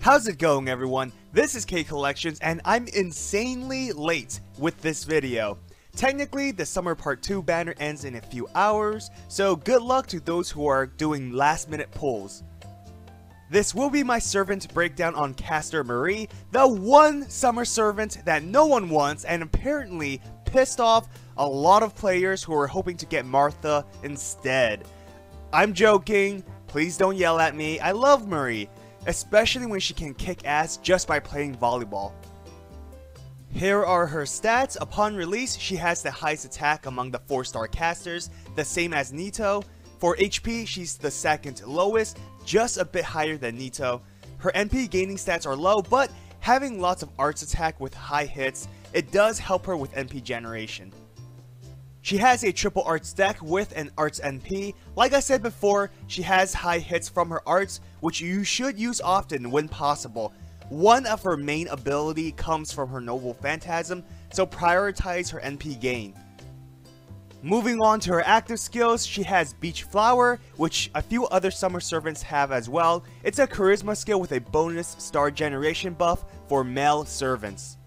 How's it going, everyone? This is K Collections and I'm insanely late with this video. Technically, the summer part 2 banner ends in a few hours, so good luck to those who are doing last minute pulls. This will be my servant breakdown on Caster Marie, the one summer servant that no one wants and apparently pissed off a lot of players who are hoping to get Martha instead. I'm joking, please don't yell at me, I love Marie, especially when she can kick ass just by playing volleyball. Here are her stats. Upon release, she has the highest attack among the 4-star casters, the same as Nito. For HP, she's the second lowest, just a bit higher than Nito. Her NP gaining stats are low, but having lots of arts attack with high hits, it does help her with NP generation. She has a triple arts deck with an arts NP. Like I said before, she has high hits from her arts, which you should use often when possible. One of her main ability comes from her Noble Phantasm, so prioritize her NP gain. Moving on to her active skills, she has Beach Flower, which a few other summer servants have as well. It's a charisma skill with a bonus star generation buff for male servants.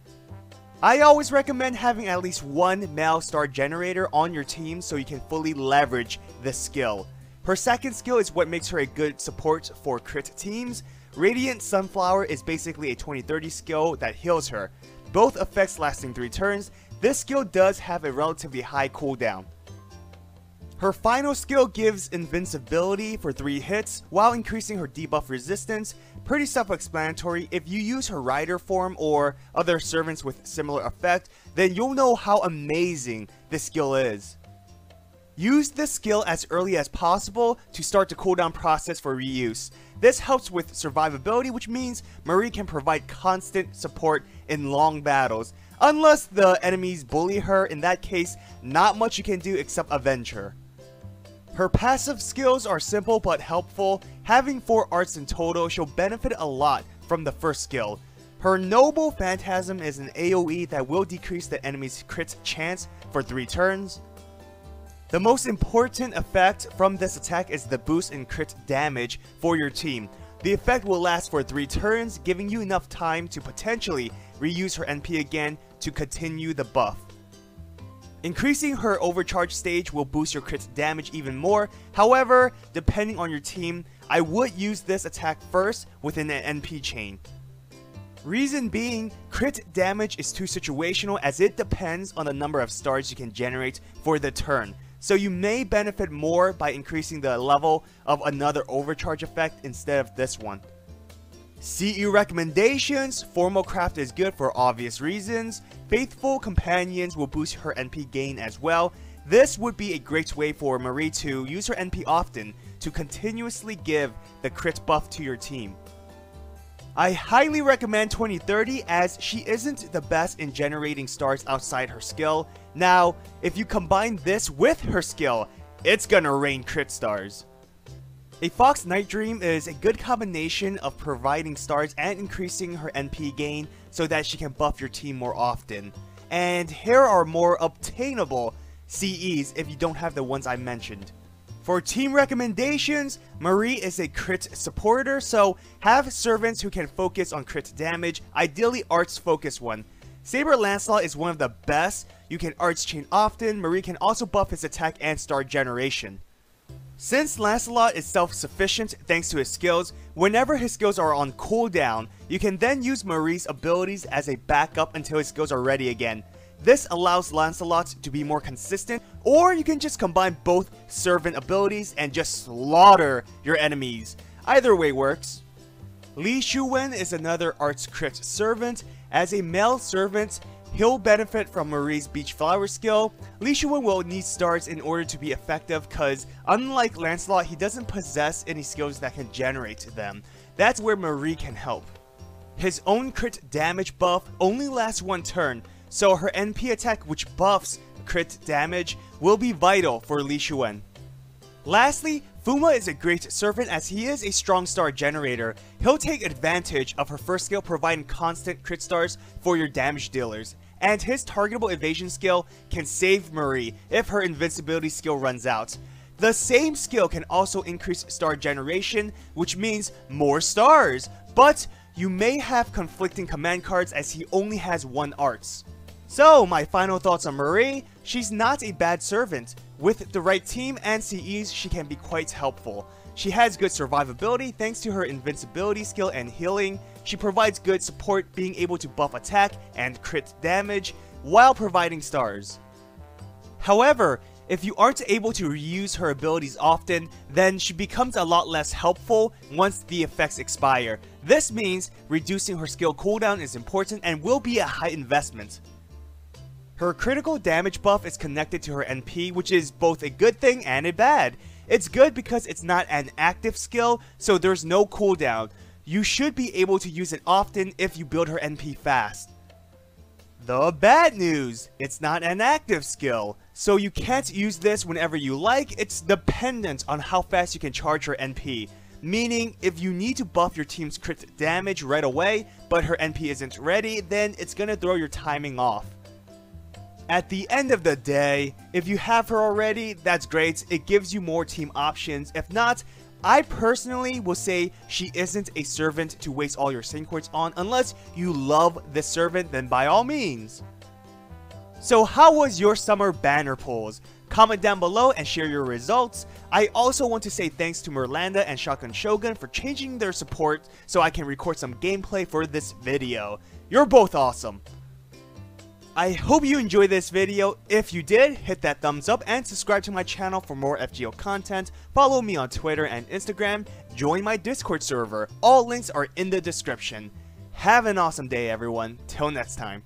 I always recommend having at least one male star generator on your team so you can fully leverage this skill. Her second skill is what makes her a good support for crit teams. Radiant Sunflower is basically a 20-30 skill that heals her. Both effects lasting 3 turns, this skill does have a relatively high cooldown. Her final skill gives invincibility for 3 hits while increasing her debuff resistance. Pretty self-explanatory. If you use her rider form or other servants with similar effect, then you'll know how amazing this skill is. Use this skill as early as possible to start the cooldown process for reuse. This helps with survivability, which means Marie can provide constant support in long battles. Unless the enemies bully her, in that case, not much you can do except avenge her. Her passive skills are simple but helpful. Having 4 arts in total, she'll benefit a lot from the first skill. Her Noble Phantasm is an AoE that will decrease the enemy's crit chance for 3 turns. The most important effect from this attack is the boost in crit damage for your team. The effect will last for 3 turns, giving you enough time to potentially reuse her NP again to continue the buff. Increasing her overcharge stage will boost your crit damage even more. However, depending on your team, I would use this attack first within an NP chain. Reason being, crit damage is too situational as it depends on the number of stars you can generate for the turn. So you may benefit more by increasing the level of another overcharge effect instead of this one. CE recommendations: Formal Craft is good for obvious reasons. Faithful Companions will boost her NP gain as well. This would be a great way for Marie to use her NP often to continuously give the crit buff to your team. I highly recommend 2030 as she isn't the best in generating stars outside her skill. Now, if you combine this with her skill, it's gonna rain crit stars. A Fox Night Dream is a good combination of providing stars and increasing her NP gain so that she can buff your team more often. And here are more obtainable CEs if you don't have the ones I mentioned. For team recommendations, Marie is a crit supporter, so have servants who can focus on crit damage, ideally arts focus one. Saber Lancelot is one of the best. You can arts chain often. Marie can also buff his attack and star generation. Since Lancelot is self-sufficient thanks to his skills, whenever his skills are on cooldown, you can then use Marie's abilities as a backup until his skills are ready again. This allows Lancelot to be more consistent, or you can just combine both servant abilities and just slaughter your enemies. Either way works. Li Shuwen is another arts crit servant. As a male servant, he'll benefit from Marie's Beach Flower skill. Li Shuwen will need stars in order to be effective because unlike Lancelot, he doesn't possess any skills that can generate them. That's where Marie can help. His own crit damage buff only lasts 1 turn, so her NP attack, which buffs crit damage, will be vital for Li Shuwen. Lastly, Fuma is a great servant as he is a strong star generator. He'll take advantage of her first skill, providing constant crit stars for your damage dealers. And his targetable evasion skill can save Marie if her invincibility skill runs out. The same skill can also increase star generation, which means more stars, but you may have conflicting command cards as he only has one arts. So, my final thoughts on Marie: she's not a bad servant. With the right team and CEs, she can be quite helpful. She has good survivability thanks to her invincibility skill and healing. She provides good support, being able to buff attack and crit damage while providing stars. However, if you aren't able to reuse her abilities often, then she becomes a lot less helpful once the effects expire. This means reducing her skill cooldown is important and will be a high investment. Her critical damage buff is connected to her NP, which is both a good thing and a bad. It's good because it's not an active skill, so there's no cooldown. You should be able to use it often if you build her NP fast. The bad news: it's not an active skill, so you can't use this whenever you like. It's dependent on how fast you can charge her NP. Meaning, if you need to buff your team's crit damage right away, but her NP isn't ready, then it's gonna throw your timing off. At the end of the day, if you have her already, that's great. It gives you more team options. If not, I personally will say she isn't a servant to waste all your sync courts on. Unless you love this servant, then by all means. So how was your summer banner pulls? Comment down below and share your results. I also want to say thanks to Merlanda and Shotgun Shogun for changing their support so I can record some gameplay for this video. You're both awesome. I hope you enjoyed this video. If you did, hit that thumbs up and subscribe to my channel for more FGO content. Follow me on Twitter and Instagram. Join my Discord server. All links are in the description. Have an awesome day, everyone. Till next time.